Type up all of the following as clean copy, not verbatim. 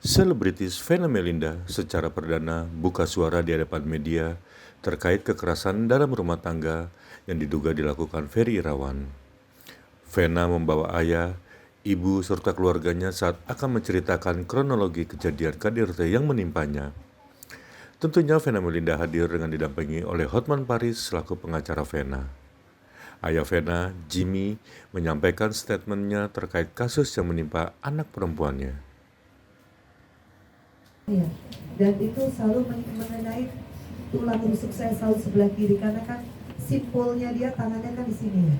Selebritis Vena Melinda secara perdana buka suara di hadapan media terkait kekerasan dalam rumah tangga yang diduga dilakukan Ferry Irawan. Vena membawa ayah, ibu, serta keluarganya saat akan menceritakan kronologi kejadian KDRT yang menimpanya. Tentunya Vena Melinda hadir dengan didampingi oleh Hotman Paris selaku pengacara Vena. Ayah Vena, Jimmy, menyampaikan statementnya terkait kasus yang menimpa anak perempuannya. Ya, dan itu selalu mengenai tulang rusuk saya selalu sebelah kiri karena kan simpulnya dia tangannya kan di sini ya.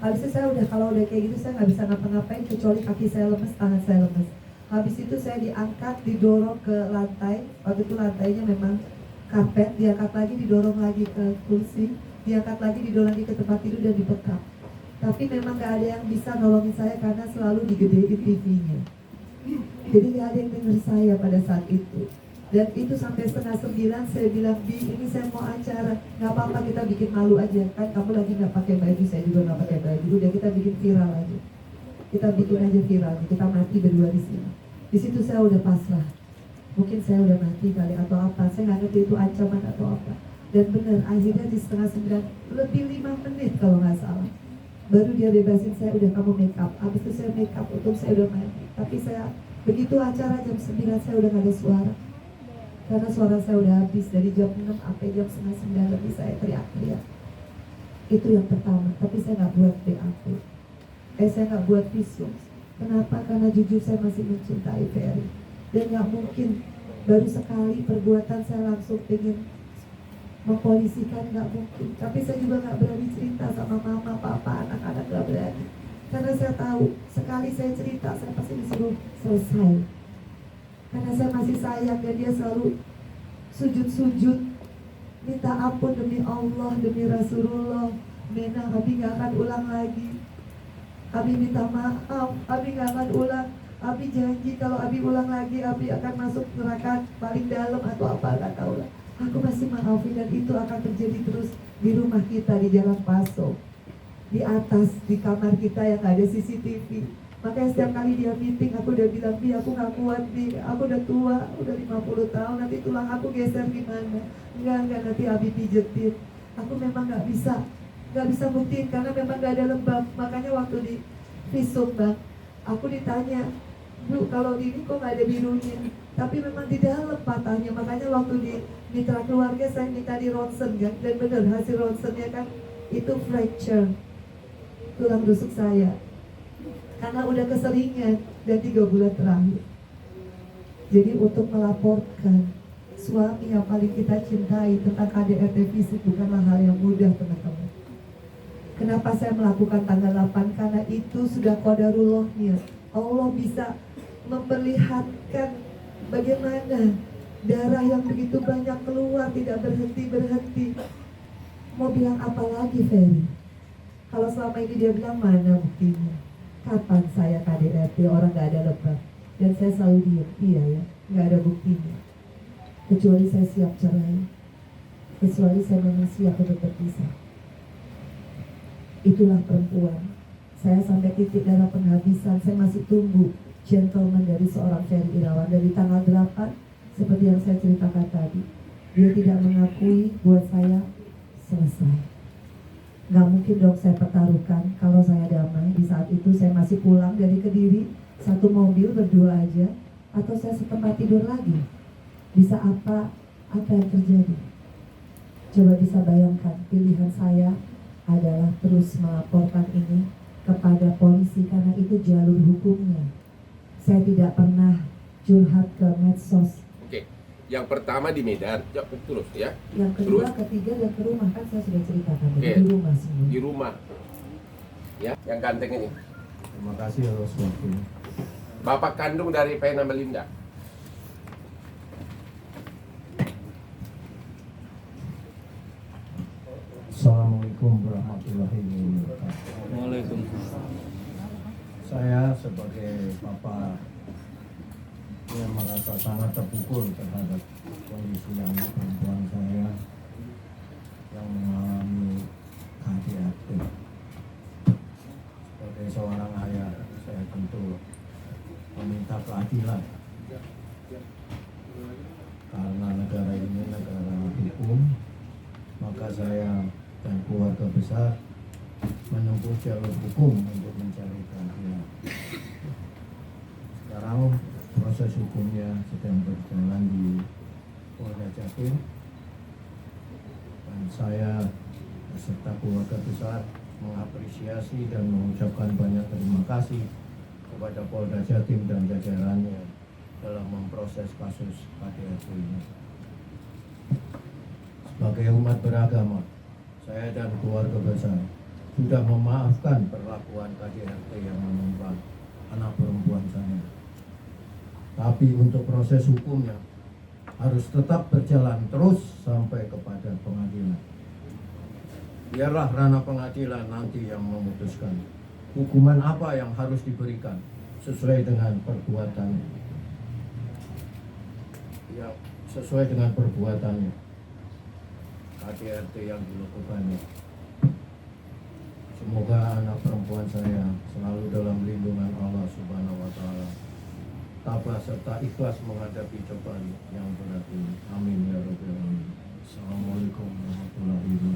Habis itu saya kalau udah kayak gitu saya nggak bisa ngapa-ngapain kecuali kaki saya lemes, tangan saya lemes. Habis itu saya diangkat, didorong ke lantai. Waktu itu lantainya memang karpet, diangkat lagi, didorong lagi ke kursi, diangkat lagi, didorong lagi ke tempat tidur dan dibekap. Tapi memang nggak ada yang bisa nolongin saya karena selalu digedein TV-nya. Jadi gak ada yang dengar saya pada saat itu. Dan itu sampai 8:30 saya bilang, Bi, ini saya mau acara, gak apa-apa kita bikin malu aja. Kan kamu lagi gak pakai baju, saya juga gak pakai baju. Udah kita bikin viral aja. Kita bikin aja viral, kita mati berdua di sini. Di situ saya udah pasrah. Mungkin saya udah mati kali atau apa. Saya gak ngerti itu ancaman atau apa. Dan benar, akhirnya di 8:30 lebih 5 menit kalau gak salah, baru dia bebasin saya, udah kamu make up. Habis itu saya make up, untuk saya udah mandi. Tapi saya, begitu acara jam 9 saya udah gak ada suara. Karena suara saya udah habis, dari jam 6 sampai jam 8:30 lebih saya teriak-teriak. Itu yang pertama, tapi saya gak buat BAP. Saya gak buat visum. Kenapa? Karena jujur saya masih mencintai Ferry. Dan gak mungkin baru sekali perbuatan saya langsung pengen mempolisikan, gak mungkin. Tapi saya juga gak berani cerita sama mama, papa, anak-anak, gak berani. Karena saya tahu, sekali saya cerita, saya pasti disuruh selesai. Karena saya masih sayang dan dia selalu sujud-sujud, minta ampun demi Allah, demi Rasulullah. Mena, Abi gak akan ulang lagi. Abi minta maaf, Abi gak akan ulang. Abi janji kalau Abi ulang lagi, Abi akan masuk neraka paling dalam atau apa, gak tahu lah. Aku masih maafin dan itu akan terjadi terus di rumah kita di Jalan Paso, di atas, di kamar kita yang gak ada CCTV. Makanya setiap kali dia meeting aku udah bilang, Bi, aku gak kuat, Bi, aku udah tua, udah 50 tahun, nanti tulang aku geser gimana. Enggak, nanti Abi pijetin. Aku memang gak bisa buktiin karena memang gak ada lembab. Makanya waktu di visum, Bang, aku ditanya, Bu, kalau di ini kok gak ada birunya? Tapi memang di dalam patahnya. Makanya waktu di mitra keluarga saya minta di ronsen kan, dan benar hasil ronsennya kan itu fracture tulang rusuk saya karena udah keseringan dan 3 bulan terakhir. Jadi untuk melaporkan suami yang paling kita cintai tentang KDRT fisik bukanlah hal yang mudah, teman-teman. Kenapa saya melakukan tanggal 8? Karena itu sudah qadarullahnya. Allah bisa memperlihatkan bagaimana darah yang begitu banyak keluar tidak berhenti. Mau bilang apa lagi, Ferry? Kalau selama ini dia bilang mana buktinya? Kapan saya KDRT orang gak ada lebam? Dan saya selalu diam, iya ya, gak ada buktinya. Kecuali saya siap cerai, kecuali saya memang siap untuk berpisah. Itulah perempuan. Saya sampai titik darah penghabisan, saya masih tunggu gentleman dari seorang Ferry Irawan. Dari tanggal 8, seperti yang saya ceritakan tadi, dia tidak mengakui buat saya selesai. Gak mungkin dong saya pertaruhkan kalau saya damai. Di saat itu saya masih pulang dari Kediri, satu mobil berdua aja, atau saya setempat tidur lagi. Bisa apa yang terjadi? Coba bisa bayangkan, pilihan saya adalah terus melaporkan ini kepada polisi karena itu jalur hukumnya. Saya tidak pernah curhat ke medsos. Oke, yang pertama di Medan, ya, terus ya. Yang kedua, Terus? ketiga, dan ke rumah kan saya sudah ceritakan. Oke. Di rumah semua. Di rumah, ya, yang ganteng ini. Terima kasih atas waktunya. Bapak kandung dari Vena Melinda. Assalamualaikum warahmatullahi wabarakatuh. Waalaikumsalam. Saya sebagai bapak yang merasa sangat terpukul terhadap kondisi anak perempuan saya yang mengalami KDRT. Sebagai seorang ayah, saya tentu meminta keadilan Karena negara ini negara hukum, maka saya dan keluarga besar menempuh jalur hukum untuk mencari keadilan. Sekarang proses hukumnya sedang berjalan di Polda Jatim, dan saya beserta keluarga besar mengapresiasi dan mengucapkan banyak terima kasih kepada Polda Jatim dan jajarannya dalam memproses kasus KDRT ini. Sebagai umat beragama, saya dan keluarga besar sudah memaafkan perlakuan KDRT yang menimpa anak perempuan saya. Tapi untuk proses hukumnya harus tetap berjalan terus sampai kepada pengadilan. Biarlah ranah pengadilan nanti yang memutuskan hukuman apa yang harus diberikan sesuai dengan perbuatannya. Ya, sesuai dengan perbuatannya. KDRT yang dilakukannya. Semoga anak perempuan saya selalu dalam lindungan Allah Subhanahu wa Ta'ala, tabah serta ikhlas menghadapi cobaan yang berat ini. Amin ya rabbal alamin. Assalamualaikum warahmatullahi wabarakatuh.